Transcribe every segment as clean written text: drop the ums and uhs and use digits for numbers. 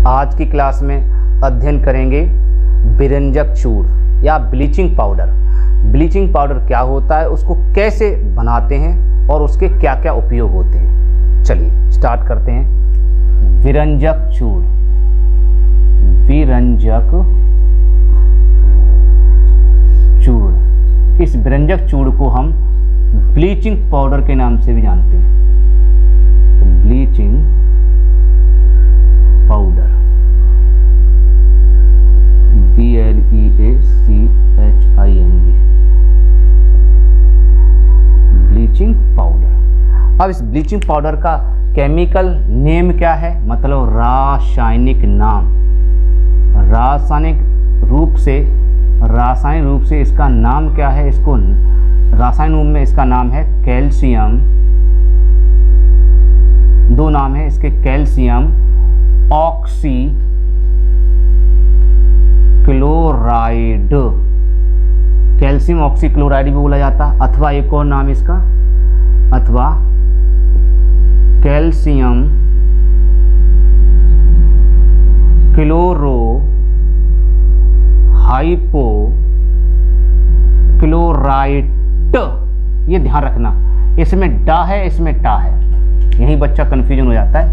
आज की क्लास में अध्ययन करेंगे विरंजक चूर्ण या ब्लीचिंग पाउडर। ब्लीचिंग पाउडर क्या होता है, उसको कैसे बनाते हैं और उसके क्या क्या उपयोग होते हैं। चलिए स्टार्ट करते हैं। विरंजक चूर्ण, विरंजक चूर्ण, इस विरंजक चूर्ण को हम ब्लीचिंग पाउडर के नाम से भी जानते हैं। Bleaching powder, BLEACHING, bleaching powder. अब इस ब्लीचिंग पाउडर का केमिकल नेम क्या है, मतलब रासायनिक नाम। रासायनिक रूप से इसका नाम क्या है, इसको रासायनिक रूप में इसका नाम है कैल्शियम। दो नाम है इसके, calcium oxy chloride, calcium oxy chloride भी बोला जाता है, अथवा एक और नाम इसका, अथवा कैल्शियम क्लोरो हाइपो क्लोराइड। ये ध्यान रखना, इसमें डा है, इसमें टा है, यही बच्चा कंफ्यूजन हो जाता है।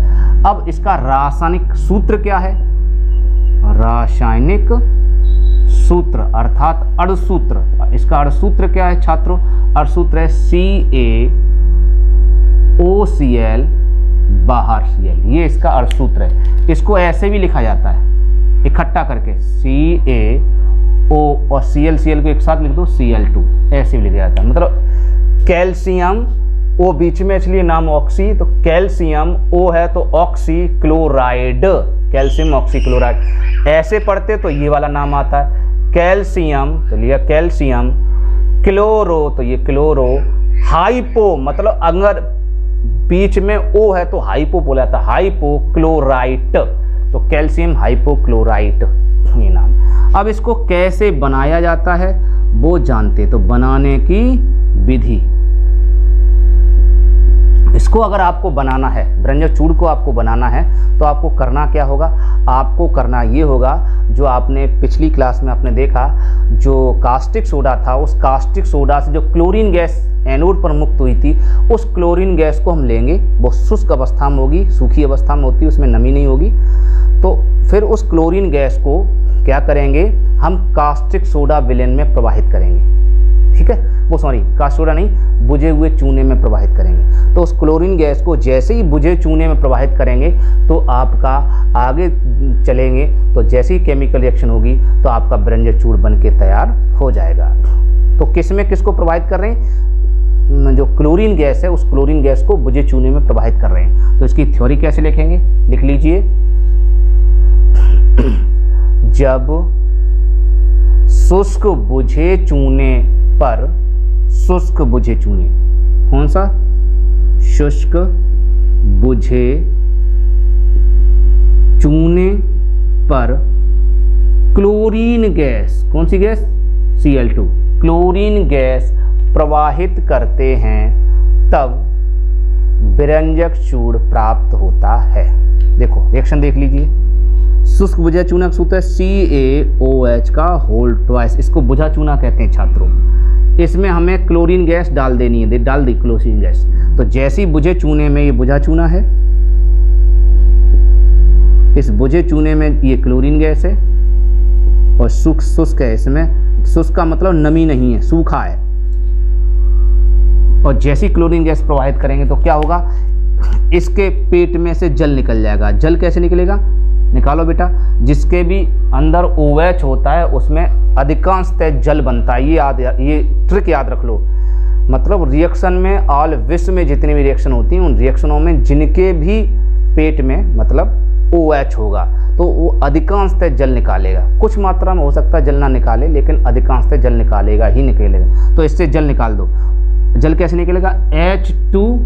अब इसका रासायनिक सूत्र क्या है, रासायनिक सूत्र अर्थात अणुसूत्र। इसका अणुसूत्र क्या है छात्रों, अणुसूत्र है CaOCl बाहर Cl, ये इसका अणुसूत्र है। इसको ऐसे भी लिखा जाता है इकट्ठा करके, CaO और Cl को एक साथ लिख दो Cl2, ऐसे भी लिखा जाता है। मतलब कैल्शियम ओ बीच में इसलिए नाम ऑक्सी, तो कैल्शियम ओ है तो oxy chloride, calcium oxy chloride. ऐसे पढ़ते तो ये वाला नाम आता है कैल्शियम, तो लिया कैल्शियम क्लोरो, तो ये क्लोरो हाइपो, मतलब अगर बीच में ओ है तो हाइपो बोला जाता है, हाइपो क्लोराइट, तो कैल्शियम हाइपोक्लोराइट ये नाम। अब इसको कैसे बनाया जाता है वो जानते, तो बनाने की विधि। इसको अगर आपको बनाना है, विरंजक चूर्ण को आपको बनाना है, तो आपको करना क्या होगा, आपको करना ये होगा, जो आपने पिछली क्लास में आपने देखा, जो कास्टिक सोडा था, उस कास्टिक सोडा से जो क्लोरीन गैस एनोड पर मुक्त हुई थी, उस क्लोरीन गैस को हम लेंगे। वो शुष्क अवस्था में होगी, सूखी अवस्था में होती है, उसमें नमी नहीं होगी। तो फिर उस क्लोरीन गैस को क्या करेंगे, हम कास्टिक सोडा विलेन में प्रवाहित करेंगे, ठीक है, वो सॉरी कास्टिक सोडा नहीं, बुझे हुए चूने में प्रवाहित करेंगे। तो उस क्लोरीन गैस को जैसे ही बुझे चूने में प्रवाहित करेंगे तो आपका आगे चलेंगे, तो जैसे ही केमिकल रिएक्शन होगी तो आपका विरंजक चूर्ण बन के तैयार हो जाएगा। तो किस में किसको प्रवाहित कर रहे हैं, जो क्लोरीन गैस है उस क्लोरीन गैस को बुझे चूने में प्रवाहित कर रहे हैं। तो इसकी थ्योरी कैसे लिखेंगे, लिख लीजिए। जब शुष्क बुझे चूने पर, शुष्क बुझे चूने, कौन सा, शुष्क बुझे चूने पर क्लोरीन गैस, कौन सी गैस, Cl2, क्लोरीन गैस प्रवाहित करते हैं, तब विरंजक चूर्ण प्राप्त होता है। देखो रिएक्शन देख लीजिए। शुष्क बुझा चूना का सूत्र है CaOH का होल ट्वाइस, इसको बुझा चूना कहते हैं छात्रों। इसमें हमें क्लोरीन गैस डाल देनी है, डाल दी क्लोरीन गैस। तो जैसी बुझे चूने में ये बुझा चूना है, इस बुझे चूने में ये क्लोरीन गैस है, और शुष्क है, इसमें शुष्क का मतलब नमी नहीं है, सूखा है। और जैसी क्लोरीन गैस प्रवाहित करेंगे तो क्या होगा, इसके पेट में से जल निकल जाएगा। जल कैसे निकलेगा, निकालो बेटा। जिसके भी अंदर OH होता है उसमें अधिकांशतः जल बनता है, ये ट्रिक याद रख लो। मतलब रिएक्शन में ऑल विश्व में जितनी भी रिएक्शन होती हैं, उन रिएक्शनों में जिनके भी पेट में मतलब OH होगा तो वो अधिकांशतः जल निकालेगा। कुछ मात्रा में हो सकता है जल ना निकाले, लेकिन अधिकांशतः जल निकालेगा ही निकलेगा। तो इससे जल निकाल दो। जल कैसे निकलेगा, H2,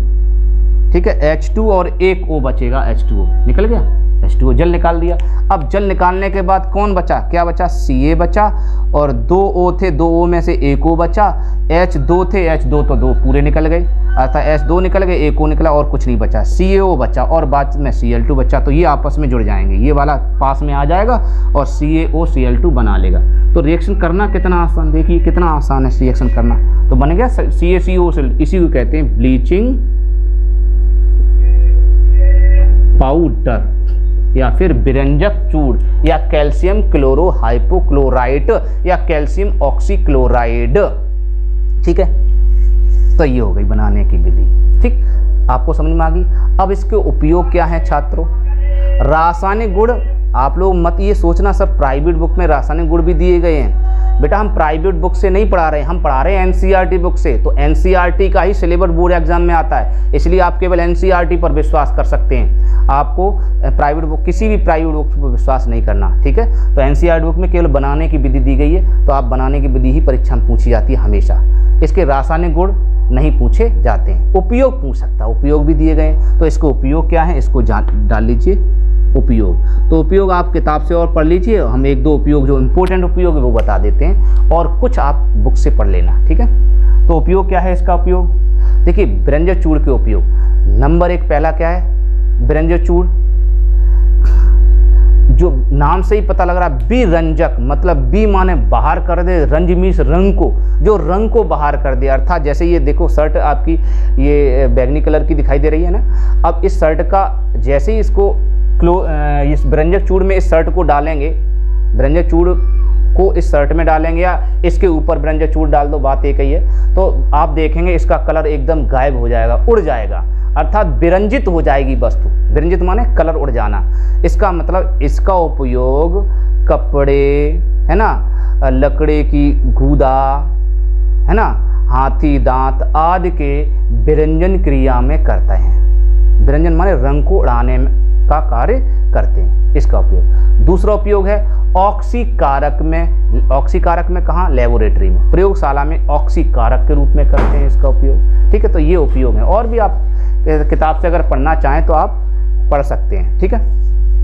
ठीक है, H2 और एक O बचेगा, H2O निकल गया। H2O जल निकाल दिया। अब जल निकालने के बाद कौन बचा, क्या बचा, Ca बचा, और 2 O थे, 2 O में से 1 O बचा, H2 थे, H2 तो 2 पूरे निकल गए, अर्थात H2 निकल गए, 1 O निकला और कुछ नहीं बचा, CaO बचा और बाद में Cl2 बचा। तो ये आपस में जुड़ जाएंगे, ये वाला पास में आ जाएगा और CaO Cl2 बना लेगा। तो रिएक्शन करना कितना आसान, देखिए कितना आसान है रिएक्शन करना। तो बन गया CaCO, इसी को कहते हैं ब्लीचिंग पाउडर या फिर विरंजक चूड़ या कैल्शियम क्लोरो हाइपोक्लोराइट या कैल्शियम ऑक्सीक्लोराइड। ठीक है, तो ये हो गई बनाने की विधि। ठीक, आपको समझ में आ गई। अब इसके उपयोग क्या है छात्रों। रासायनिक गुण, आप लोग मत ये सोचना सब प्राइवेट बुक में रासायनिक गुण भी दिए गए हैं, बेटा हम प्राइवेट बुक से नहीं पढ़ा रहे हैं, हम पढ़ा रहे हैं एनसीईआरटी बुक से। तो एनसीईआरटी का ही सिलेबस बोर्ड एग्जाम में आता है, इसलिए आप केवल एनसीईआरटी पर विश्वास कर सकते हैं, आपको प्राइवेट बुक, किसी भी प्राइवेट बुक पर विश्वास नहीं करना। ठीक है, तो एनसीईआरटी बुक में केवल बनाने की विधि दी गई है, तो आप बनाने की विधि ही परीक्षा में पूछी जाती है हमेशा, इसके रासायनिक गुण नहीं पूछे जाते हैं। उपयोग पूछ सकता है, उपयोग भी दिए गए, तो इसको उपयोग क्या है इसको डाल लीजिए उपयोग। तो उपयोग आप किताब से और पढ़ लीजिए, हम 1-2 उपयोग जो इम्पोर्टेंट उपयोग है वो बता देते हैं और कुछ आप बुक से पढ़ लेना। ठीक है, तो उपयोग क्या है इसका उपयोग, देखिए विरंजक चूड़ के उपयोग। नंबर 1 पहला क्या है, विरंजक चूड़, जो नाम से ही पता लग रहा है विरंजक, मतलब बी माने बाहर कर दे, रंज मीन्स रंग को, जो रंग को बाहर कर दे। अर्थात जैसे ये देखो शर्ट आपकी ये बैगनी कलर की दिखाई दे रही है ना, अब इस शर्ट का जैसे ही इसको इस विरंजक चूड़ में इस शर्ट को डालेंगे, विरंजक चूड़ को इस शर्ट में डालेंगे या इसके ऊपर विरंजक चूड़ डाल दो, बात एक ही है, तो आप देखेंगे इसका कलर एकदम गायब हो जाएगा, उड़ जाएगा, अर्थात विरंजित हो जाएगी वस्तु। विरंजित माने कलर उड़ जाना। इसका मतलब इसका उपयोग कपड़े, है ना, लकड़े की गूदा, है ना, हाथी दांत आदि के विरंजन क्रिया में करते हैं। विरंजन माने रंग को उड़ाने का कार्य करते हैं, इसका उपयोग। दूसरा उपयोग है ऑक्सीकारक में। ऑक्सीकारक में कहाँ, लेबोरेटरी में, प्रयोगशाला में ऑक्सीकारक के रूप में करते हैं इसका उपयोग। ठीक है, तो ये उपयोग है, और भी आप किताब से अगर पढ़ना चाहें तो आप पढ़ सकते हैं। ठीक है,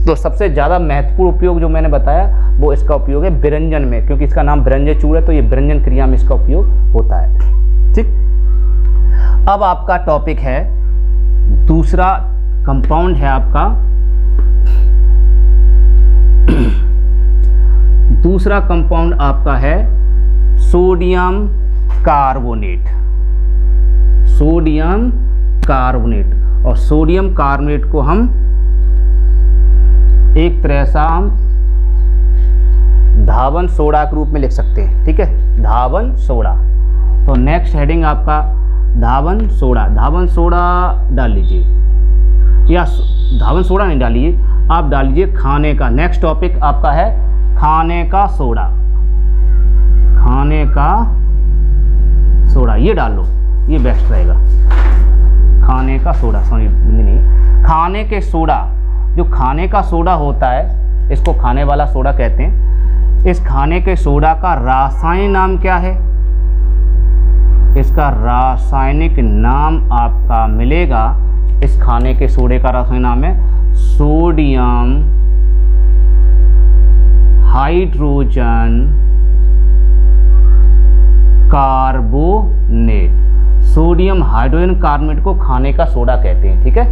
तो सबसे ज़्यादा महत्वपूर्ण उपयोग जो मैंने बताया वो इसका उपयोग है विरंजन में, क्योंकि इसका नाम विरंजक चूड़ है, तो ये विरंजन क्रिया में इसका उपयोग होता है। ठीक, अब आपका टॉपिक है दूसरा कंपाउंड है आपका दूसरा कंपाउंड आपका है सोडियम कार्बोनेट। सोडियम कार्बोनेट, और सोडियम कार्बोनेट को हम एक तरह से हम धावन सोडा के रूप में लिख सकते हैं। ठीक है, धावन सोडा। तो नेक्स्ट हेडिंग आपका धावन सोडा। धावन सोडा डाल लीजिए, या धावन सोडा नहीं डालिए, आप डाल लीजिए खाने का। नेक्स्ट टॉपिक आपका है खाने का सोडा। खाने का सोडा ये डाल लो, ये बेस्ट रहेगा। खाने का सोडा, सॉरी नहीं, खाने के सोडा, जो खाने का सोडा होता है इसको खाने वाला सोडा कहते हैं। इस खाने के सोडा का रासायनिक नाम क्या है, इसका रासायनिक नाम आपका मिलेगा, इस खाने के सोडे का रासायनिक नाम है sodium hydrogen carbonate. Sodium hydrogen carbonate को खाने का सोडा कहते हैं। ठीक है,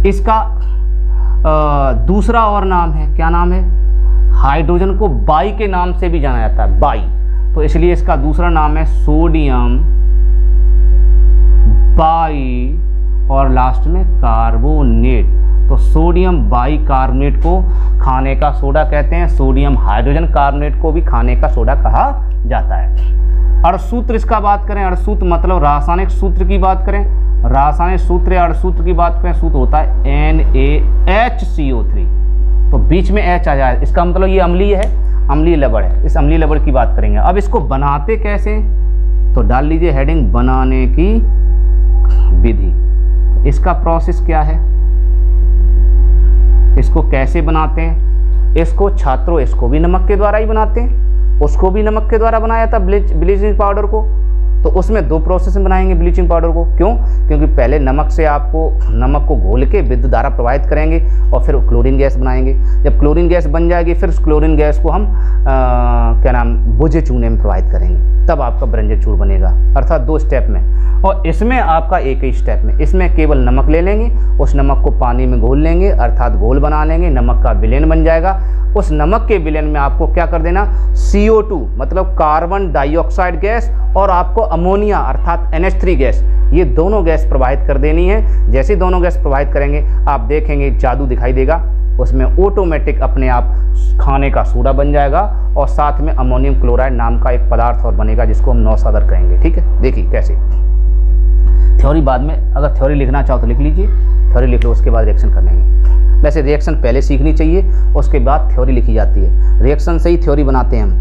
इसका दूसरा और नाम है, क्या नाम है, हाइड्रोजन को बाई के नाम से भी जाना जाता है, बाई, तो इसलिए इसका दूसरा नाम है सोडियम बाई और लास्ट में कार्बोनेट। तो सोडियम बाई कार्बोनेट को खाने का सोडा कहते हैं, सोडियम हाइड्रोजन कार्बोनेट को भी खाने का सोडा कहा जाता है। अणुसूत्र इसका बात करें, अणुसूत्र मतलब रासायनिक सूत्र की बात करें, रासायनिक सूत्र या अणुसूत्र की बात करें, सूत्र होता है NaHCO3, तो बीच में H आ जाए, इसका मतलब ये अम्लीय है, अम्लीय लवण है, इस अम्लीय लवण की बात करेंगे। अब इसको बनाते कैसे, तो डाल लीजिए हेडिंग बनाने की विधि। इसका प्रोसेस क्या है, इसको कैसे बनाते हैं, इसको छात्रों इसको भी नमक के द्वारा ही बनाते हैं, उसको भी नमक के द्वारा बनाया था ब्लीचिंग पाउडर को, तो उसमें 2 प्रोसेस में बनाएंगे ब्लीचिंग पाउडर को। क्यों? क्योंकि पहले नमक को घोल के विद्युत धारा प्रवाहित करेंगे और फिर क्लोरीन गैस बनाएंगे। जब क्लोरीन गैस बन जाएगी फिर उस क्लोरीन गैस को हम बुझे चूने में प्रवाहित करेंगे, तब आपका ब्रंजचूड़ बनेगा, अर्थात 2 स्टेप में। और इसमें आपका एक ही स्टेप में, इसमें केवल नमक ले लेंगे, उस नमक को पानी में घोल लेंगे, अर्थात घोल बना लेंगे, नमक का विलयन बन जाएगा। उस नमक के विलयन में आपको क्या कर देना, CO2 मतलब कार्बन डाइऑक्साइड गैस और आपको अमोनिया अर्थात NH3 गैस, ये दोनों गैस प्रवाहित कर देनी है। जैसे दोनों गैस प्रवाहित करेंगे आप देखेंगे जादू दिखाई देगा, उसमें ऑटोमेटिक अपने आप खाने का सोडा बन जाएगा और साथ में अमोनियम क्लोराइड नाम का एक पदार्थ और बनेगा जिसको हम नौसादर कहेंगे। ठीक है, देखिए कैसे। थ्योरी बाद में, अगर थ्योरी लिखना चाहो तो लिख लीजिए, थ्योरी लिख लो, उसके बाद रिएक्शन कर लेंगे। वैसे रिएक्शन पहले सीखनी चाहिए, उसके बाद थ्योरी लिखी जाती है। रिएक्शन से ही थ्योरी बनाते हैं हम।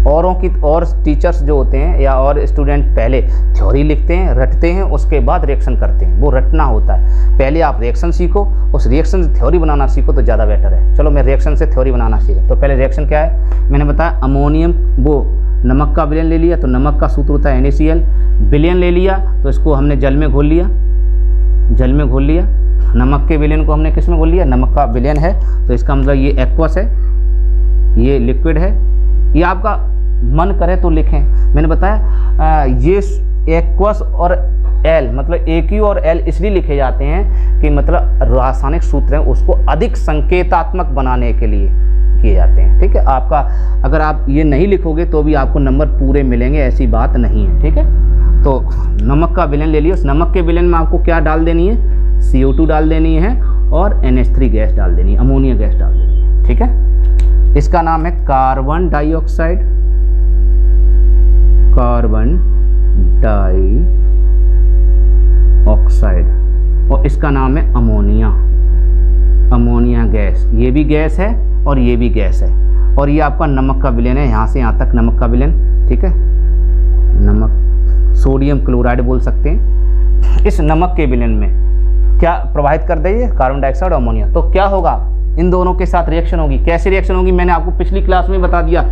और टीचर्स जो होते हैं या और स्टूडेंट पहले थ्योरी लिखते हैं, रटते हैं, उसके बाद रिएक्शन करते हैं। वो रटना होता है। पहले आप रिएक्शन सीखो, उस रिएक्शन से थ्योरी बनाना सीखो तो ज़्यादा बेटर है। चलो मैं रिएक्शन से थ्योरी बनाना सीखा। तो पहले रिएक्शन क्या है मैंने बताया, अमोनियम वो नमक का विलयन ले लिया तो नमक का सूत्र होता है NaCl। विलयन ले लिया तो इसको हमने जल में घोल लिया, जल में घोल लिया। नमक के विलयन को हमने किस में घोल लिया, नमक का विलयन है तो इसका मतलब ये एक्वस है, ये लिक्विड है। ये आपका मन करे तो लिखें, मैंने बताया ये एक्वस और एल मतलब AQ और L इसलिए लिखे जाते हैं कि मतलब रासायनिक सूत्र हैं उसको अधिक संकेतात्मक बनाने के लिए किए जाते हैं। ठीक है, आपका अगर आप ये नहीं लिखोगे तो भी आपको नंबर पूरे मिलेंगे, ऐसी बात नहीं है। ठीक है, तो नमक का विलयन ले लिया, उस नमक के विलयन में आपको क्या डाल देनी है, CO2 डाल देनी है और NH3 गैस डाल देनी है, अमोनिया गैस डाल देनी है। ठीक है, इसका नाम है कार्बन डाइऑक्साइड, कार्बन डाइऑक्साइड, और इसका नाम है अमोनिया, अमोनिया गैस। ये भी गैस है और ये भी गैस है। और ये आपका नमक का विलयन है, यहाँ से यहाँ तक नमक का विलयन। ठीक है, नमक सोडियम क्लोराइड बोल सकते हैं। इस नमक के विलयन में क्या प्रवाहित कर देंगे, कार्बन डाइऑक्साइड और अमोनिया। तो क्या होगा, इन दोनों के साथ रिएक्शन होगी। कैसे रिएक्शन होगी मैंने आपको पिछली क्लास में बता दिया।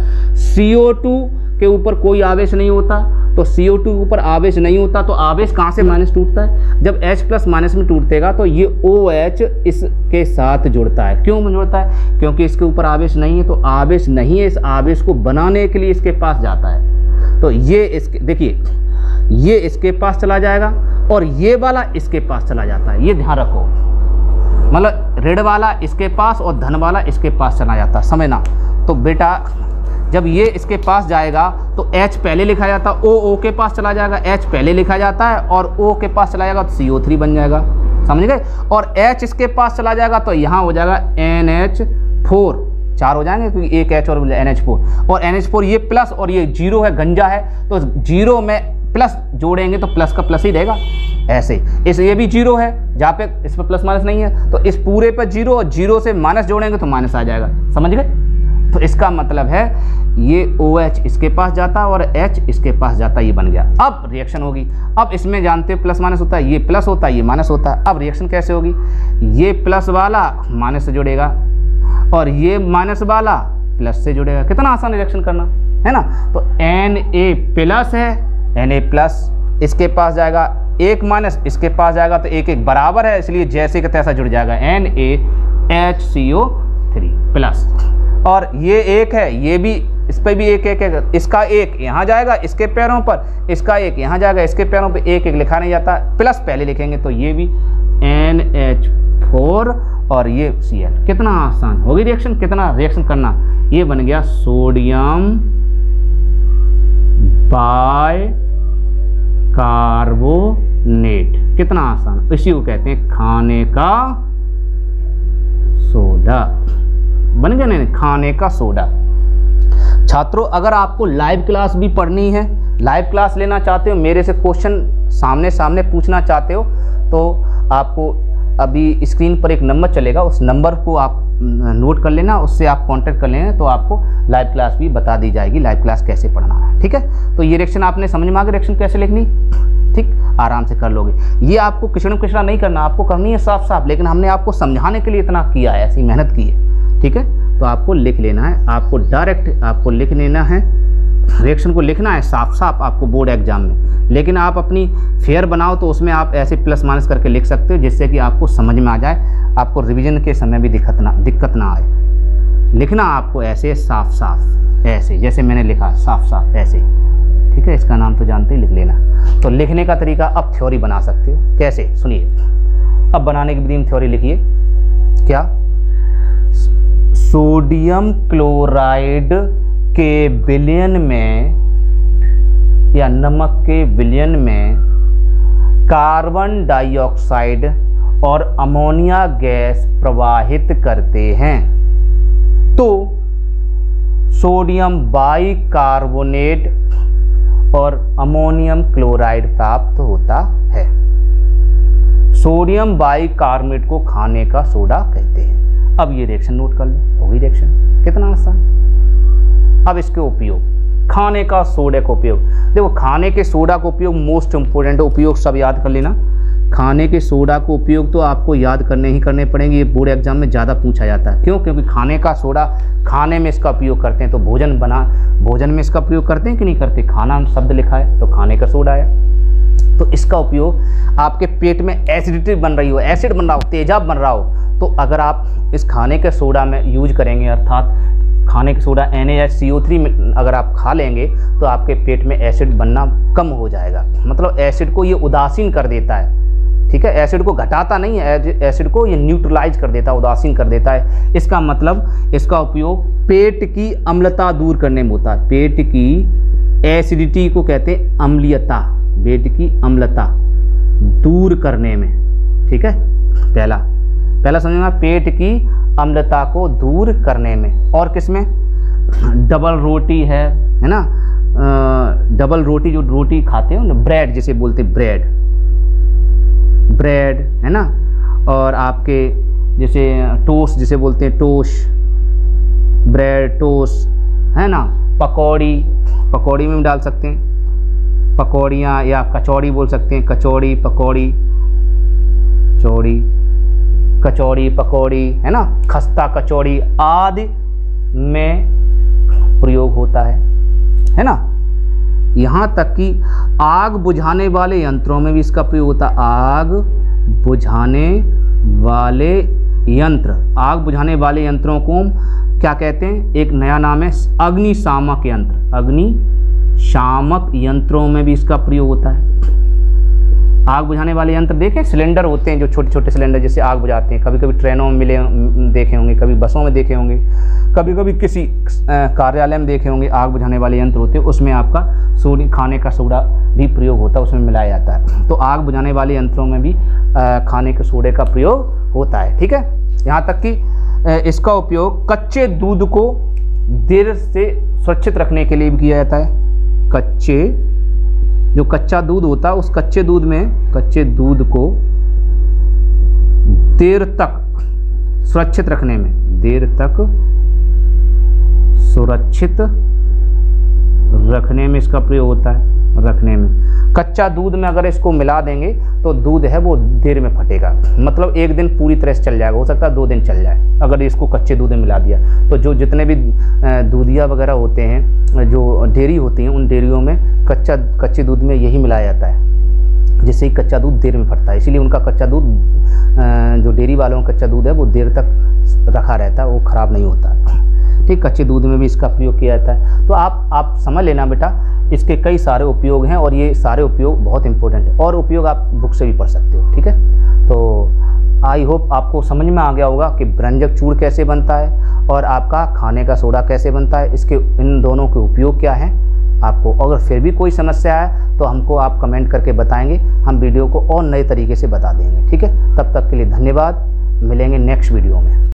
CO2 के ऊपर कोई आवेश नहीं होता, तो CO2 के ऊपर आवेश नहीं होता तो आवेश कहाँ से माइनस टूटता है, जब H+ माइनस में टूटेगा तो ये OH इसके साथ जुड़ता है। क्यों जुड़ता है, क्योंकि इसके ऊपर आवेश नहीं है, तो आवेश नहीं है, इस आवेश को बनाने के लिए इसके पास जाता है। तो ये इसके देखिए, ये इसके पास चला जाएगा और ये वाला इसके पास चला जाता है, ये ध्यान रखो। मतलब ऋण वाला इसके पास और धन वाला इसके पास चला जाता है, समझना। तो बेटा जब ये इसके पास जाएगा तो H पहले लिखा जाता है, O के पास चला जाएगा, H पहले लिखा जाता है और O के पास चला जाएगा तो CO3 बन जाएगा, समझ गए। और H इसके पास चला जाएगा तो यहाँ हो जाएगा NH4, 4 हो जाएंगे क्योंकि एक H और NH4, और NH4 ये प्लस और ये 0 है, गंजा है, तो 0 में प्लस जोड़ेंगे तो प्लस का प्लस ही रहेगा। ऐसे इस ये भी 0 है, जहाँ पे इस पर प्लस माइनस नहीं है, तो इस पूरे पर 0 और 0 से माइनस जोड़ेंगे तो माइनस आ जाएगा, समझ गए। तो इसका मतलब है ये OH इसके पास जाता और H इसके पास जाता, ये बन गया। अब रिएक्शन होगी। अब इसमें जानते हो प्लस माइनस होता है, ये प्लस होता है, ये माइनस होता है। अब रिएक्शन कैसे होगी, ये प्लस वाला माइनस से जुड़ेगा और ये माइनस वाला प्लस से जुड़ेगा। कितना आसान रिएक्शन करना है ना। तो Na+ है, Na+ इसके पास जाएगा, 1 माइनस इसके पास जाएगा, तो 1 1 बराबर है, इसलिए जैसे कि तैसा जुड़ जाएगा NaHCO3+। और ये 1 है, ये भी इस पर भी 1 1 है, इसका 1 यहाँ जाएगा इसके पैरों पर, इसका 1 यहाँ जाएगा इसके पैरों पर, 1 1 लिखा नहीं जाता, प्लस पहले लिखेंगे तो ये भी NH4 और ये Cl। कितना आसान होगी रिएक्शन, कितना रिएक्शन करना। ये बन गया सोडियम बाइकार्बोनेट, कितना आसान। इसी को कहते हैं खाने का सोडा, बन गया नहीं, खाने का सोडा। छात्रों अगर आपको लाइव क्लास भी पढ़नी है, लाइव क्लास लेना चाहते हो, मेरे से क्वेश्चन सामने सामने पूछना चाहते हो, तो आपको अभी स्क्रीन पर एक नंबर चलेगा, उस नंबर को आप नोट कर लेना, उससे आप कांटेक्ट कर लेना, तो आपको लाइव क्लास भी बता दी जाएगी, लाइव क्लास कैसे पढ़ना है। ठीक है, तो ये रिएक्शन आपने समझ में आ गया, रिएक्शन कैसे लिखनी, ठीक, आराम से कर लोगे। ये आपको किचड़ा किचड़ा नहीं करना, आपको करनी है साफ साफ, लेकिन हमने आपको समझाने के लिए इतना किया है, ऐसी मेहनत की है। ठीक है, तो आपको लिख लेना है, आपको डायरेक्ट आपको लिख लेना है रिएक्शन को लिखना है साफ साफ आपको बोर्ड एग्जाम में, लेकिन आप अपनी फेयर बनाओ तो उसमें आप ऐसे प्लस माइनस करके लिख सकते हो जिससे कि आपको समझ में आ जाए, आपको रिवीजन के समय भी दिक्कत ना आए। लिखना आपको ऐसे साफ साफ, ऐसे जैसे मैंने लिखा साफ साफ ऐसे, ठीक है। इसका नाम तो जानते ही, लिख लेना। तो लिखने का तरीका अब थ्योरी बना सकते हो। कैसे, सुनिए। अब बनाने की विधि थ्योरी लिखिए। क्या, सोडियम क्लोराइड के विलयन में या नमक के विलयन में कार्बन डाइऑक्साइड और अमोनिया गैस प्रवाहित करते हैं तो सोडियम बाइकार्बोनेट और अमोनियम क्लोराइड प्राप्त होता है। सोडियम बाइकार्बोनेट को खाने का सोडा कहते हैं। अब ये रिएक्शन नोट कर लो, होगी रिएक्शन, कितना आसान। अब इसके उपयोग, खाने का सोडा का उपयोग। देखो, खाने के सोडा का उपयोग मोस्ट इंपोर्टेंट उपयोग, सब याद कर लेना। खाने के सोडा को उपयोग तो आपको याद करने पड़ेंगे, ये बोर्ड एग्जाम में ज़्यादा पूछा जाता है। क्यों? क्योंकि खाने का सोडा, खाने में इसका उपयोग करते हैं, तो भोजन में इसका प्रयोग करते हैं कि नहीं करते? खाना शब्द लिखा है तो खाने का सोडा आया। तो इसका उपयोग आपके पेट में एसिडिटी बन रही हो, एसिड बन रहा हो, तेजाब बन रहा हो, तो अगर आप इस खाने के सोडा में यूज करेंगे, अर्थात खाने का सोडा NaHCO3 में अगर आप खा लेंगे तो आपके पेट में एसिड बनना कम हो जाएगा। मतलब एसिड को ये उदासीन कर देता है, ठीक है। एसिड को घटाता नहीं है, एसिड को ये न्यूट्रलाइज कर देता है, उदासीन कर देता है। इसका मतलब इसका उपयोग पेट की अम्लता दूर करने में होता है। पेट की एसिडिटी को कहते हैं अम्लीयता, पेट की अम्लता दूर करने में, ठीक है। पहला समझना, पेट की अम्लता को दूर करने में। और किसमें? डबल रोटी है ना, डबल रोटी, जो रोटी खाते हो ना, ब्रेड जिसे बोलते, ब्रेड है ना, और आपके जैसे टोस्ट जिसे बोलते हैं, टोस्ट, ब्रेड टोस्ट है ना, पकौड़ी में भी डाल सकते हैं, पकौड़ियाँ, या कचौड़ी बोल सकते हैं, कचौड़ी पकौड़ी है ना, खस्ता कचौड़ी आदि में प्रयोग होता है ना। यहाँ तक कि आग बुझाने वाले यंत्रों में भी इसका प्रयोग होता है। आग बुझाने वाले यंत्रों को क्या कहते हैं? एक नया नाम है अग्निशामक यंत्र। अग्निशामक यंत्रों में भी इसका प्रयोग होता है। आग बुझाने वाले यंत्र देखें, सिलेंडर होते हैं जो छोटे छोटे सिलेंडर, जैसे आग बुझाते हैं। कभी कभी ट्रेनों में देखे होंगे, कभी बसों में देखे होंगे, कभी कभी किसी कार्यालय में देखे होंगे, आग बुझाने वाले यंत्र होते हैं। उसमें आपका खाने का सोडा भी प्रयोग होता है, उसमें मिलाया जाता है। तो आग बुझाने वाले यंत्रों में भी खाने के सोडे का प्रयोग होता है, ठीक है। यहाँ तक कि इसका उपयोग कच्चे दूध को देर से सुरक्षित रखने के लिए भी किया जाता है। जो कच्चा दूध होता है, उस कच्चे दूध को देर तक सुरक्षित रखने में इसका प्रयोग होता है। कच्चा दूध में अगर इसको मिला देंगे तो दूध है वो देर में फटेगा, मतलब एक दिन पूरी तरह से चल जाएगा, हो सकता है 2 दिन चल जाए अगर इसको कच्चे दूध में मिला दिया। तो जो जितने भी दूधिया वगैरह होते हैं, जो डेयरी होती हैं, उन डेयरियों में कच्चे दूध में यही मिलाया जाता है, जिससे ही कच्चा दूध देर में फटता है। इसीलिए उनका कच्चा दूध, जो डेयरी वालों का कच्चा दूध है, वो देर तक रखा रहता है, वो ख़राब नहीं होता। ठीक, कच्चे दूध में भी इसका प्रयोग किया जाता है। तो आप समझ लेना बेटा, इसके कई सारे उपयोग हैं और ये सारे उपयोग बहुत इंपॉर्टेंट है, और उपयोग आप बुक से भी पढ़ सकते हो, ठीक है। तो आई होप आपको समझ में आ गया होगा कि व्यंजक चूर्ण कैसे बनता है और आपका खाने का सोडा कैसे बनता है, इसके इन दोनों के उपयोग क्या हैं। आपको अगर फिर भी कोई समस्या है तो हमको आप कमेंट करके बताएंगे, हम वीडियो को और नए तरीके से बता देंगे, ठीक है। तब तक के लिए धन्यवाद, मिलेंगे नेक्स्ट वीडियो में।